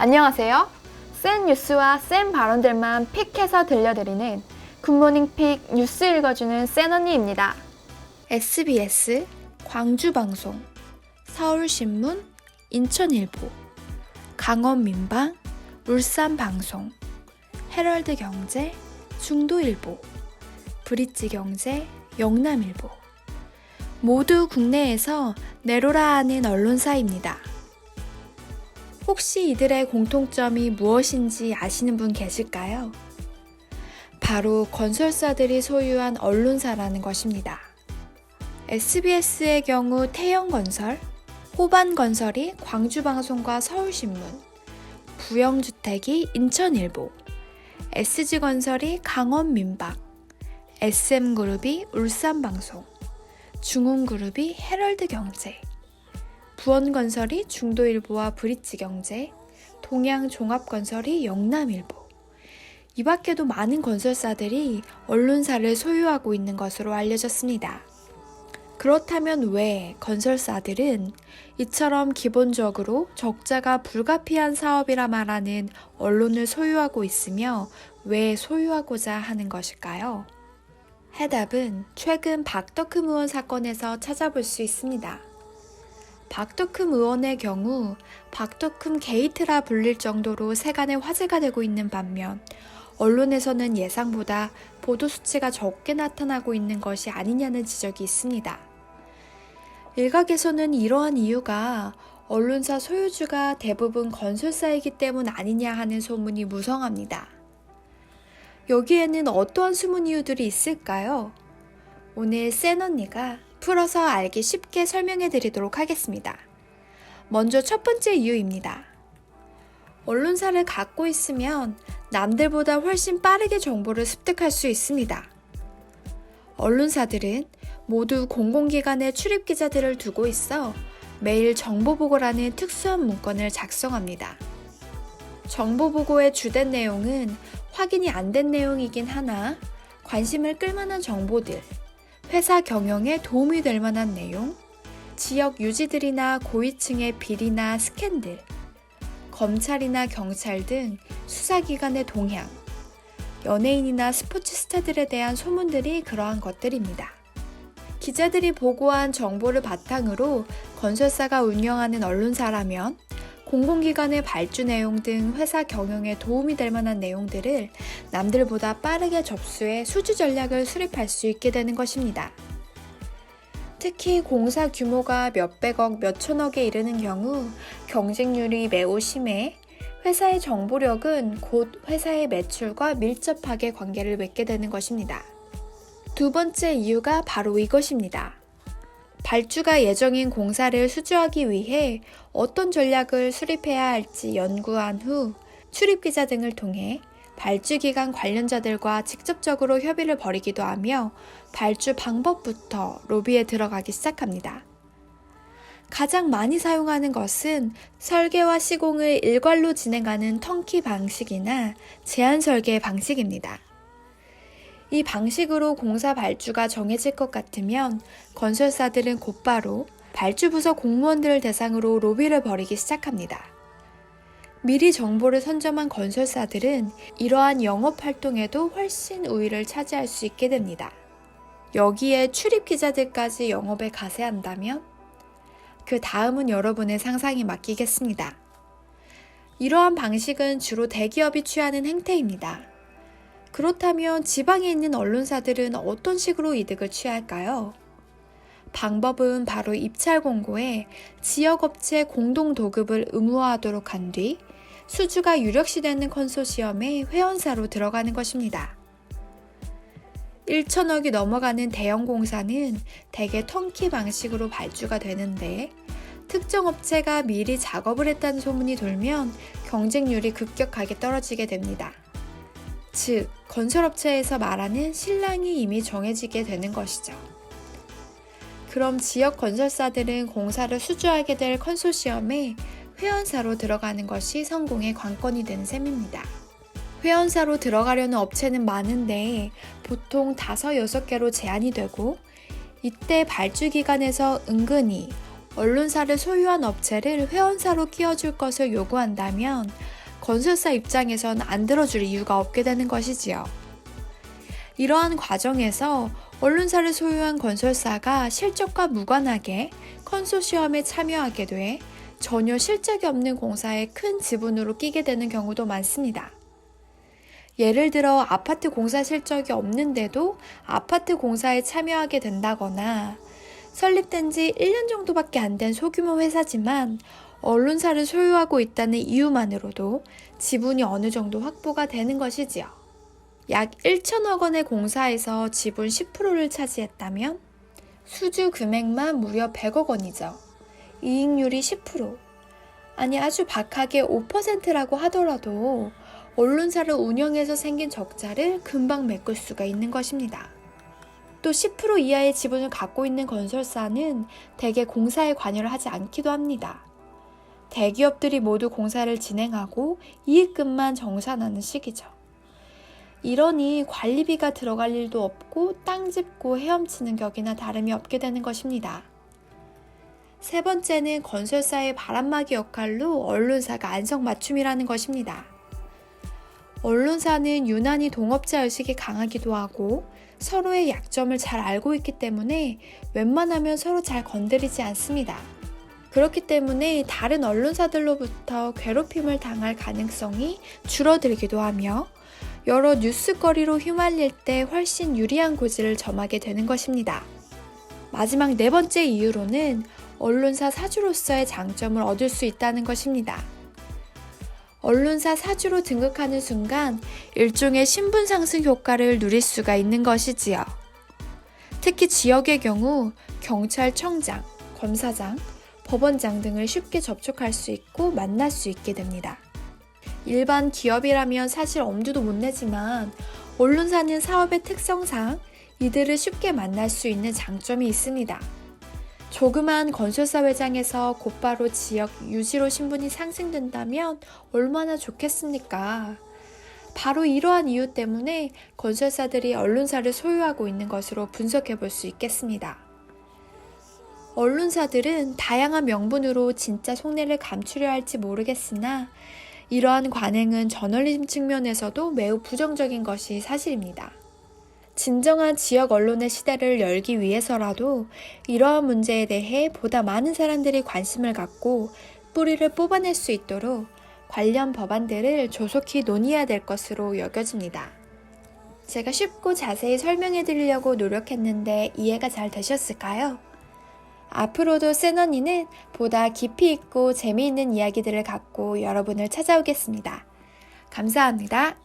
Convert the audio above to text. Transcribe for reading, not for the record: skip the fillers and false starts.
안녕하세요. 센 뉴스와 센 발언들만 픽해서 들려드리는 굿모닝 픽 뉴스 읽어주는 센 언니입니다. SBS, 광주방송, 서울신문, 인천일보, 강원민방, 울산방송, 헤럴드경제, 중도일보, 브릿지경제, 영남일보 모두 국내에서 내로라 하는 언론사입니다. 혹시 이들의 공통점이 무엇인지 아시는 분 계실까요? 바로 건설사들이 소유한 언론사라는 것입니다. SBS의 경우 태영건설, 호반건설이 광주방송과 서울신문, 부영주택이 인천일보, SG건설이 강원민방, SM그룹이 울산방송, 중흥그룹이 헤럴드경제, 부원건설이 중도일보와 브릿지경제, 동양종합건설이 영남일보. 이 밖에도 많은 건설사들이 언론사를 소유하고 있는 것으로 알려졌습니다. 그렇다면 왜 건설사들은 이처럼 기본적으로 적자가 불가피한 사업이라 말하는 언론을 소유하고 있으며 왜 소유하고자 하는 것일까요? 해답은 최근 박덕흠 의원 사건에서 찾아볼 수 있습니다. 박덕흠 의원의 경우 박덕흠 게이트라 불릴 정도로 세간의 화제가 되고 있는 반면 언론에서는 예상보다 보도 수치가 적게 나타나고 있는 것이 아니냐는 지적이 있습니다. 일각에서는 이러한 이유가 언론사 소유주가 대부분 건설사이기 때문 아니냐 하는 소문이 무성합니다. 여기에는 어떠한 숨은 이유들이 있을까요? 오늘 센 언니가 풀어서 알기 쉽게 설명해 드리도록 하겠습니다. 먼저 첫 번째 이유입니다. 언론사를 갖고 있으면 남들보다 훨씬 빠르게 정보를 습득할 수 있습니다. 언론사들은 모두 공공기관의 출입기자들을 두고 있어 매일 정보보고라는 특수한 문건을 작성합니다. 정보보고의 주된 내용은 확인이 안 된 내용이긴 하나 관심을 끌만한 정보들, 회사 경영에 도움이 될 만한 내용, 지역 유지들이나 고위층의 비리나 스캔들, 검찰이나 경찰 등 수사기관의 동향, 연예인이나 스포츠 스타들에 대한 소문들이 그러한 것들입니다. 기자들이 보고한 정보를 바탕으로 건설사가 운영하는 언론사라면 공공기관의 발주 내용 등 회사 경영에 도움이 될 만한 내용들을 남들보다 빠르게 접수해 수주 전략을 수립할 수 있게 되는 것입니다. 특히 공사 규모가 몇백억, 몇천억에 이르는 경우 경쟁률이 매우 심해 회사의 정보력은 곧 회사의 매출과 밀접하게 관계를 맺게 되는 것입니다. 두 번째 이유가 바로 이것입니다. 발주가 예정인 공사를 수주하기 위해 어떤 전략을 수립해야 할지 연구한 후 출입기자 등을 통해 발주기관 관련자들과 직접적으로 협의를 벌이기도 하며 발주 방법부터 로비에 들어가기 시작합니다. 가장 많이 사용하는 것은 설계와 시공을 일괄로 진행하는 턴키 방식이나 제안 설계 방식입니다. 이 방식으로 공사 발주가 정해질 것 같으면 건설사들은 곧바로 발주부서 공무원들을 대상으로 로비를 벌이기 시작합니다. 미리 정보를 선점한 건설사들은 이러한 영업활동에도 훨씬 우위를 차지할 수 있게 됩니다. 여기에 출입기자들까지 영업에 가세한다면 그 다음은 여러분의 상상에 맡기겠습니다. 이러한 방식은 주로 대기업이 취하는 행태입니다. 그렇다면 지방에 있는 언론사들은 어떤 식으로 이득을 취할까요? 방법은 바로 입찰 공고에 지역업체 공동 도급을 의무화하도록 한 뒤 수주가 유력시되는 컨소시엄에 회원사로 들어가는 것입니다. 1천억이 넘어가는 대형 공사는 대개 턴키 방식으로 발주가 되는데 특정 업체가 미리 작업을 했다는 소문이 돌면 경쟁률이 급격하게 떨어지게 됩니다. 즉, 건설업체에서 말하는 실랑이 이미 정해지게 되는 것이죠. 그럼 지역 건설사들은 공사를 수주하게 될 컨소시엄에 회원사로 들어가는 것이 성공의 관건이 되는 셈입니다. 회원사로 들어가려는 업체는 많은데 보통 5, 6개로 제한이 되고 이때 발주기관에서 은근히 언론사를 소유한 업체를 회원사로 끼워줄 것을 요구한다면 건설사 입장에선 안 들어줄 이유가 없게 되는 것이지요. 이러한 과정에서 언론사를 소유한 건설사가 실적과 무관하게 컨소시엄에 참여하게 돼 전혀 실적이 없는 공사에 큰 지분으로 끼게 되는 경우도 많습니다. 예를 들어 아파트 공사 실적이 없는데도 아파트 공사에 참여하게 된다거나 설립된 지 1년 정도밖에 안 된 소규모 회사지만 언론사를 소유하고 있다는 이유만으로도 지분이 어느 정도 확보가 되는 것이지요. 약 1천억 원의 공사에서 지분 10%를 차지했다면 수주 금액만 무려 100억 원이죠. 이익률이 10%. 아니 아주 박하게 5%라고 하더라도 언론사를 운영해서 생긴 적자를 금방 메꿀 수가 있는 것입니다. 또 10% 이하의 지분을 갖고 있는 건설사는 대개 공사에 관여를 하지 않기도 합니다. 대기업들이 모두 공사를 진행하고 이익금만 정산하는 식이죠. 이러니 관리비가 들어갈 일도 없고 땅 짚고 헤엄치는 격이나 다름이 없게 되는 것입니다. 세 번째는 건설사의 바람막이 역할로 언론사가 안성맞춤이라는 것입니다. 언론사는 유난히 동업자 의식이 강하기도 하고 서로의 약점을 잘 알고 있기 때문에 웬만하면 서로 잘 건드리지 않습니다. 그렇기 때문에 다른 언론사들로부터 괴롭힘을 당할 가능성이 줄어들기도 하며 여러 뉴스거리로 휘말릴 때 훨씬 유리한 고지를 점하게 되는 것입니다. 마지막 네 번째 이유로는 언론사 사주로서의 장점을 얻을 수 있다는 것입니다. 언론사 사주로 등극하는 순간 일종의 신분 상승 효과를 누릴 수가 있는 것이지요. 특히 지역의 경우 경찰청장, 검사장, 법원장 등을 쉽게 접촉할 수 있고 만날 수 있게 됩니다. 일반 기업이라면 사실 엄두도 못 내지만 언론사는 사업의 특성상 이들을 쉽게 만날 수 있는 장점이 있습니다. 조그만 건설사 회장에서 곧바로 지역 유지로 신분이 상승된다면 얼마나 좋겠습니까? 바로 이러한 이유 때문에 건설사들이 언론사를 소유하고 있는 것으로 분석해 볼 수 있겠습니다. 언론사들은 다양한 명분으로 진짜 속내를 감추려 할지 모르겠으나 이러한 관행은 저널리즘 측면에서도 매우 부정적인 것이 사실입니다. 진정한 지역 언론의 시대를 열기 위해서라도 이러한 문제에 대해 보다 많은 사람들이 관심을 갖고 뿌리를 뽑아낼 수 있도록 관련 법안들을 조속히 논의해야 될 것으로 여겨집니다. 제가 쉽고 자세히 설명해 드리려고 노력했는데 이해가 잘 되셨을까요? 앞으로도 쌤언니는 보다 깊이 있고 재미있는 이야기들을 갖고 여러분을 찾아오겠습니다. 감사합니다.